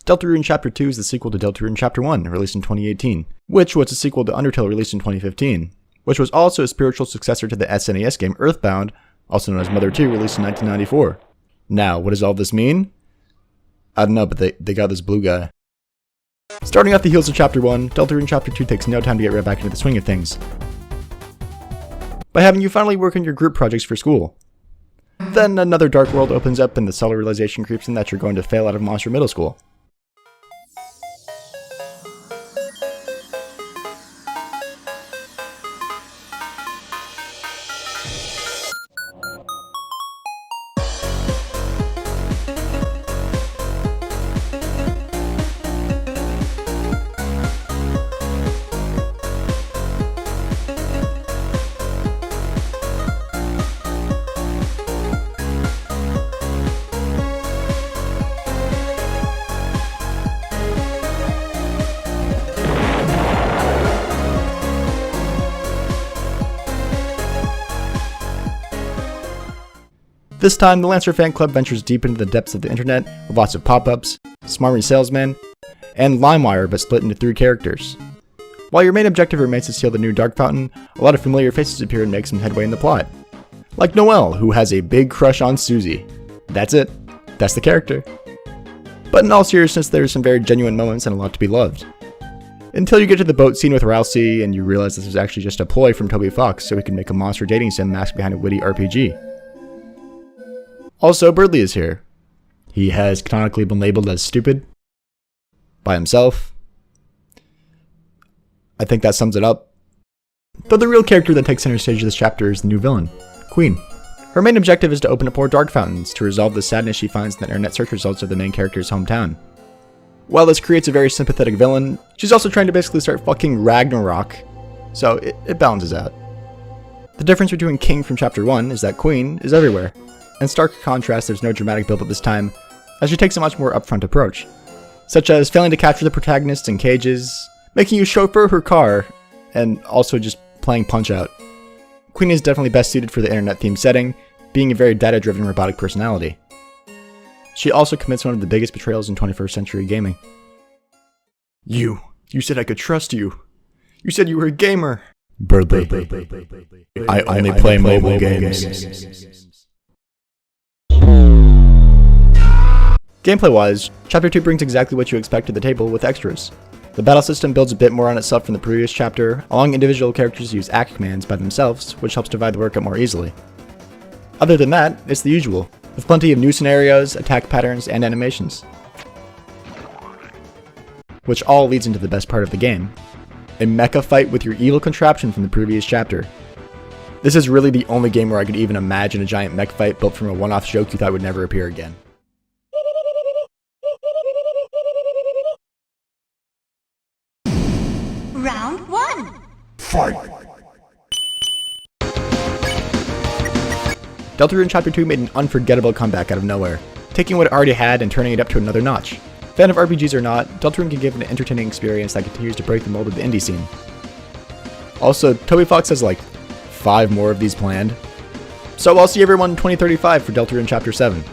Deltarune Chapter 2 is the sequel to Deltarune Chapter 1, released in 2018, which was a sequel to Undertale released in 2015, which was also a spiritual successor to the SNES game Earthbound, also known as Mother 2, released in 1994. Now, what does all this mean? I don't know, but they got this blue guy. Starting off the heels of Chapter 1, Deltarune Chapter 2 takes no time to get right back into the swing of things, by having you finally work on your group projects for school. Then another dark world opens up and the subtle realization creeps in that you're going to fail out of Monster Middle School. This time, the Lancer fan club ventures deep into the depths of the internet with lots of pop-ups, smarmy salesmen, and LimeWire, but split into 3 characters. While your main objective remains to steal the new Dark Fountain, a lot of familiar faces appear and make some headway in the plot. Like Noelle, who has a big crush on Susie. That's it. That's the character. But in all seriousness, there are some very genuine moments and a lot to be loved. Until you get to the boat scene with Ralsei and you realize this was actually just a ploy from Toby Fox so he can make a monster dating sim masked behind a witty RPG. Also, Birdley is here. He has canonically been labeled as stupid by himself. I think that sums it up. Though the real character that takes center stage of this chapter is the new villain, Queen. Her main objective is to open up more dark fountains to resolve the sadness she finds in the internet search results of the main character's hometown. While this creates a very sympathetic villain, she's also trying to basically start fucking Ragnarok, so it balances out. The difference between King from Chapter 1 is that Queen is everywhere. In stark contrast, there's no dramatic build-up this time, as she takes a much more upfront approach, such as failing to capture the protagonists in cages, making you chauffeur her car, and also just playing Punch-Out. Queen is definitely best suited for the internet-themed setting, being a very data-driven robotic personality. She also commits one of the biggest betrayals in 21st century gaming. You said I could trust you. You said you were a gamer. Birdley. I only play mobile games. Gameplay-wise, Chapter 2 brings exactly what you expect to the table with extras. The battle system builds a bit more on itself from the previous chapter, allowing individual characters use act commands by themselves, which helps divide the work up more easily. Other than that, it's the usual, with plenty of new scenarios, attack patterns, and animations. Which all leads into the best part of the game, a mecha fight with your evil contraption from the previous chapter. This is really the only game where I could even imagine a giant mech fight built from a one-off joke you thought would never appear again. Round 1. Fight! Deltarune Chapter 2 made an unforgettable comeback out of nowhere, taking what it already had and turning it up to another notch. Fan of RPGs or not, Deltarune can give an entertaining experience that continues to break the mold of the indie scene. Also, Toby Fox has like 5 more of these planned. So I'll see everyone in 2035 for Deltarune Chapter 7.